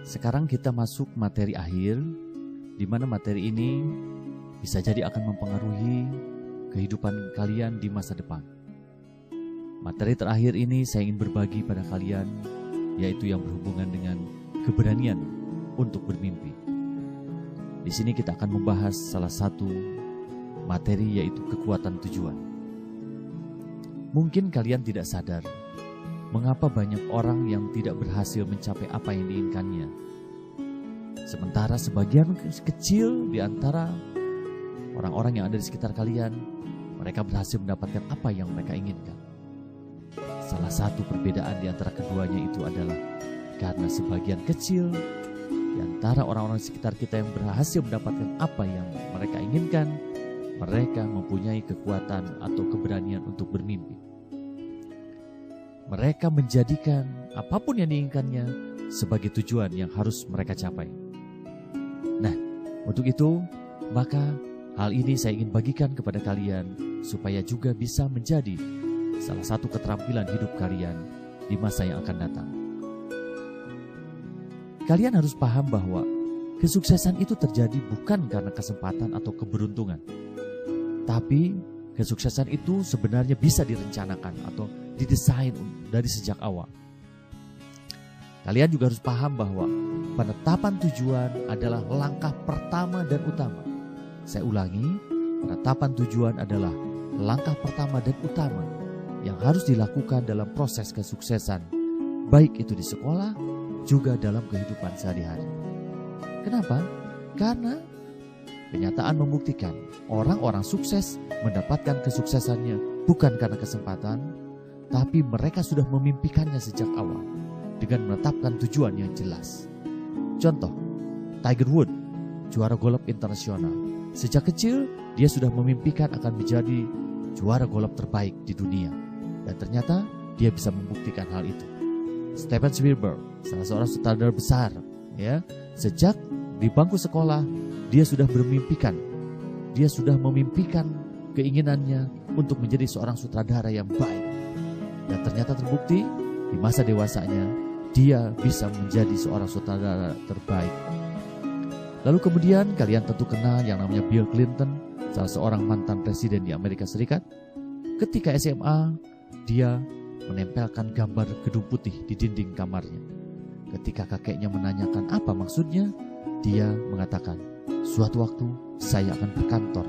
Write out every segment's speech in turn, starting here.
Sekarang kita masuk materi akhir, di mana materi ini bisa jadi akan mempengaruhi kehidupan kalian di masa depan. Materi terakhir ini saya ingin berbagi pada kalian, yaitu yang berhubungan dengan keberanian untuk bermimpi. Di sini kita akan membahas salah satu materi, yaitu kekuatan tujuan. Mungkin kalian tidak sadar mengapa banyak orang yang tidak berhasil mencapai apa yang diinginkannya. Sementara sebagian kecil di antara orang-orang yang ada di sekitar kalian, mereka berhasil mendapatkan apa yang mereka inginkan. Salah satu perbedaan di antara keduanya itu adalah karena sebagian kecil di antara orang-orang di sekitar kita yang berhasil mendapatkan apa yang mereka inginkan, mereka mempunyai kekuatan atau keberanian untuk bermimpi. Mereka menjadikan apapun yang diinginkannya sebagai tujuan yang harus mereka capai. Nah, untuk itu, maka hal ini saya ingin bagikan kepada kalian supaya juga bisa menjadi salah satu keterampilan hidup kalian di masa yang akan datang. Kalian harus paham bahwa kesuksesan itu terjadi bukan karena kesempatan atau keberuntungan. Tapi kesuksesan itu sebenarnya bisa direncanakan atau didesain dari sejak awal. Kalian juga harus paham bahwa penetapan tujuan adalah langkah pertama dan utama. Saya ulangi, penetapan tujuan adalah langkah pertama dan utama yang harus dilakukan dalam proses kesuksesan, baik itu di sekolah, juga dalam kehidupan sehari-hari. Kenapa? Karena kenyataan membuktikan orang-orang sukses mendapatkan kesuksesannya bukan karena kesempatan, tapi mereka sudah memimpikannya sejak awal dengan menetapkan tujuan yang jelas. Contoh, Tiger Woods, juara golf internasional. Sejak kecil, dia sudah memimpikan akan menjadi juara golf terbaik di dunia. Dan ternyata dia bisa membuktikan hal itu. Steven Spielberg, salah seorang sutradara besar, ya, sejak di bangku sekolah dia sudah bermimpikan, dia sudah memimpikan keinginannya untuk menjadi seorang sutradara yang baik. Dan ternyata terbukti di masa dewasanya dia bisa menjadi seorang sutradara terbaik. Lalu kemudian kalian tentu kenal yang namanya Bill Clinton, salah seorang mantan presiden di Amerika Serikat. Ketika SMA, dia menempelkan gambar gedung putih di dinding kamarnya. Ketika kakeknya menanyakan apa maksudnya, dia mengatakan, suatu waktu saya akan berkantor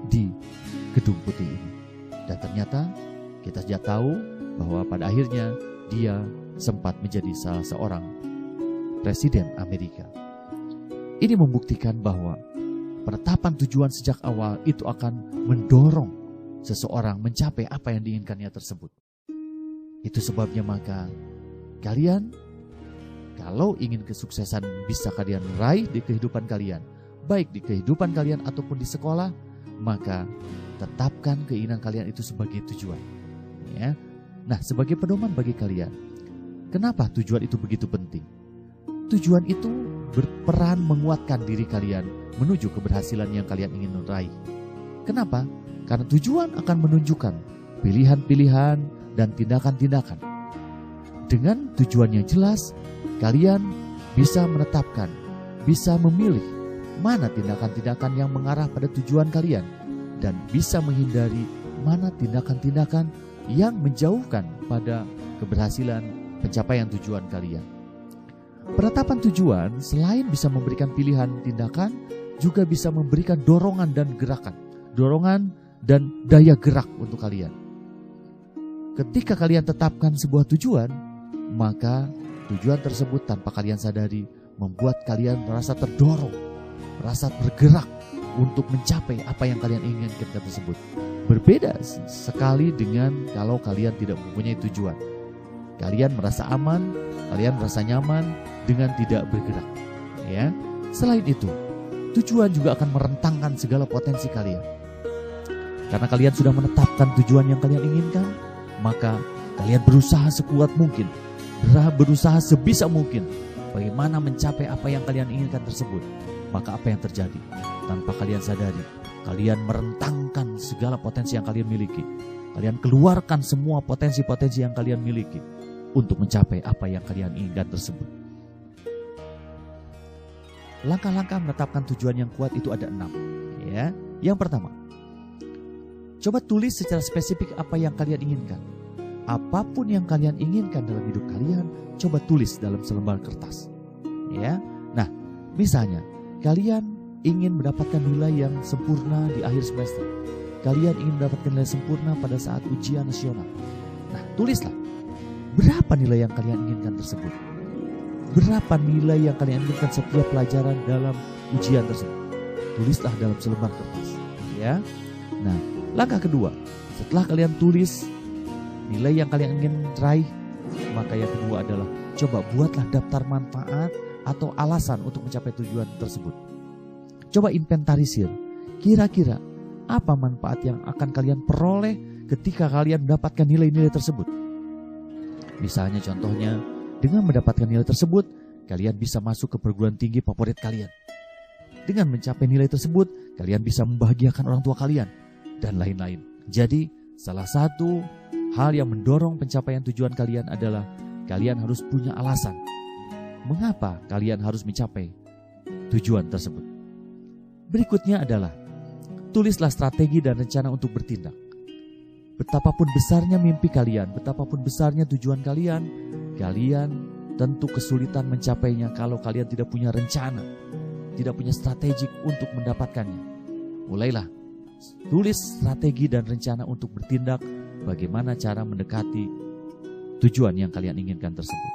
di gedung putih ini. Dan ternyata kita sudah tahu bahwa pada akhirnya dia sempat menjadi salah seorang presiden Amerika. Ini membuktikan bahwa penetapan tujuan sejak awal itu akan mendorong seseorang mencapai apa yang diinginkannya tersebut. Itu sebabnya maka kalian, kalau ingin kesuksesan bisa kalian raih di kehidupan kalian, baik di kehidupan kalian ataupun di sekolah, maka tetapkan keinginan kalian itu sebagai tujuan. Ya. Nah, sebagai pedoman bagi kalian, kenapa tujuan itu begitu penting? Tujuan itu berperan menguatkan diri kalian menuju keberhasilan yang kalian ingin raih. Kenapa? Karena tujuan akan menunjukkan pilihan-pilihan dan tindakan-tindakan. Dengan tujuan yang jelas, kalian bisa menetapkan, bisa memilih mana tindakan-tindakan yang mengarah pada tujuan kalian dan bisa menghindari mana tindakan-tindakan yang menjauhkan pada keberhasilan pencapaian tujuan kalian. Penetapan tujuan selain bisa memberikan pilihan tindakan, juga bisa memberikan dorongan dan gerakan, dorongan dan daya gerak untuk kalian. Ketika kalian tetapkan sebuah tujuan, maka tujuan tersebut tanpa kalian sadari membuat kalian merasa terdorong, merasa bergerak untuk mencapai apa yang kalian inginkan tersebut. Berbeda sekali dengan kalau kalian tidak mempunyai tujuan. Kalian merasa aman, kalian merasa nyaman dengan tidak bergerak. Ya. Selain itu, tujuan juga akan merentangkan segala potensi kalian. Karena kalian sudah menetapkan tujuan yang kalian inginkan, maka kalian berusaha sekuat mungkin, berusaha sebisa mungkin bagaimana mencapai apa yang kalian inginkan tersebut. Maka apa yang terjadi? Tanpa kalian sadari, kalian merentangkan segala potensi yang kalian miliki. Kalian keluarkan semua potensi-potensi yang kalian miliki untuk mencapai apa yang kalian inginkan tersebut. langkah-langkah menetapkan tujuan yang kuat itu ada 6. Ya, yang pertama, coba tulis secara spesifik apa yang kalian inginkan. Apapun yang kalian inginkan dalam hidup kalian, coba tulis dalam selembar kertas. Ya, nah, misalnya kalian ingin mendapatkan nilai yang sempurna di akhir semester. Kalian ingin mendapatkan nilai sempurna pada saat ujian nasional. Nah, tulislah berapa nilai yang kalian inginkan tersebut. Berapa nilai yang kalian inginkan setiap pelajaran dalam ujian tersebut. Tulislah dalam selembar kertas. Ya. Nah, langkah kedua, setelah kalian tulis nilai yang kalian ingin raih, maka yang kedua adalah coba buatlah daftar manfaat atau alasan untuk mencapai tujuan tersebut. Coba inventarisir, kira-kira apa manfaat yang akan kalian peroleh ketika kalian mendapatkan nilai-nilai tersebut. Misalnya contohnya, dengan mendapatkan nilai tersebut, kalian bisa masuk ke perguruan tinggi favorit kalian. Dengan mencapai nilai tersebut, kalian bisa membahagiakan orang tua kalian, dan lain-lain. Jadi, salah satu hal yang mendorong pencapaian tujuan kalian adalah kalian harus punya alasan. Mengapa kalian harus mencapai tujuan tersebut? Berikutnya adalah, tulislah strategi dan rencana untuk bertindak. Betapapun besarnya mimpi kalian, betapapun besarnya tujuan kalian, kalian tentu kesulitan mencapainya kalau kalian tidak punya rencana, tidak punya strategi untuk mendapatkannya. Mulailah, tulis strategi dan rencana untuk bertindak, bagaimana cara mendekati tujuan yang kalian inginkan tersebut.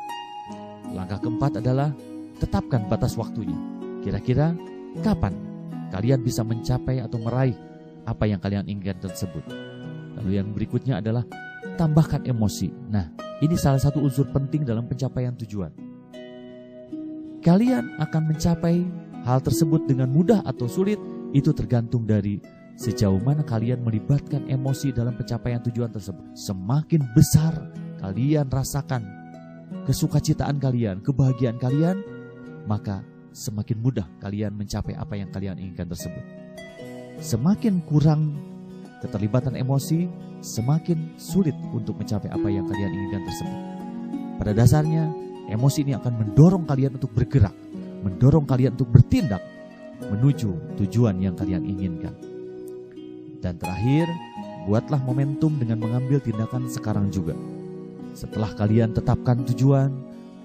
Langkah keempat adalah, tetapkan batas waktunya. Kira-kira kapan kalian bisa mencapai atau meraih apa yang kalian inginkan tersebut. Lalu yang berikutnya adalah, tambahkan emosi. Nah, ini salah satu unsur penting dalam pencapaian tujuan. Kalian akan mencapai hal tersebut dengan mudah atau sulit, itu tergantung dari sejauh mana kalian melibatkan emosi dalam pencapaian tujuan tersebut. Semakin besar kalian rasakan kesukacitaan kalian, kebahagiaan kalian, maka semakin mudah kalian mencapai apa yang kalian inginkan tersebut. Semakin kurang keterlibatan emosi, semakin sulit untuk mencapai apa yang kalian inginkan tersebut. Pada dasarnya, emosi ini akan mendorong kalian untuk bergerak, mendorong kalian untuk bertindak menuju tujuan yang kalian inginkan. Dan terakhir, buatlah momentum dengan mengambil tindakan sekarang juga. Setelah kalian tetapkan tujuan,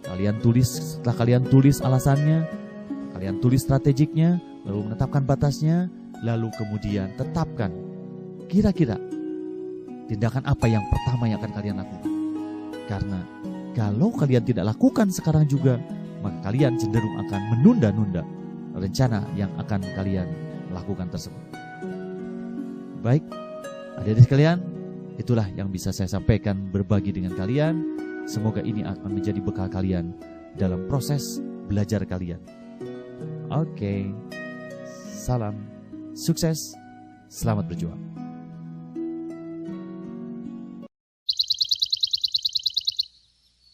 setelah kalian tulis alasannya, kalian tulis strategiknya, lalu menetapkan batasnya, lalu kemudian tetapkan kira-kira tindakan apa yang pertama yang akan kalian lakukan. Karena kalau kalian tidak lakukan sekarang juga, maka kalian cenderung akan menunda-nunda rencana yang akan kalian lakukan tersebut. Baik, adik-adik sekalian, itulah yang bisa saya sampaikan, berbagi dengan kalian. Semoga ini akan menjadi bekal kalian dalam proses belajar kalian. Oke, salam sukses, selamat berjuang.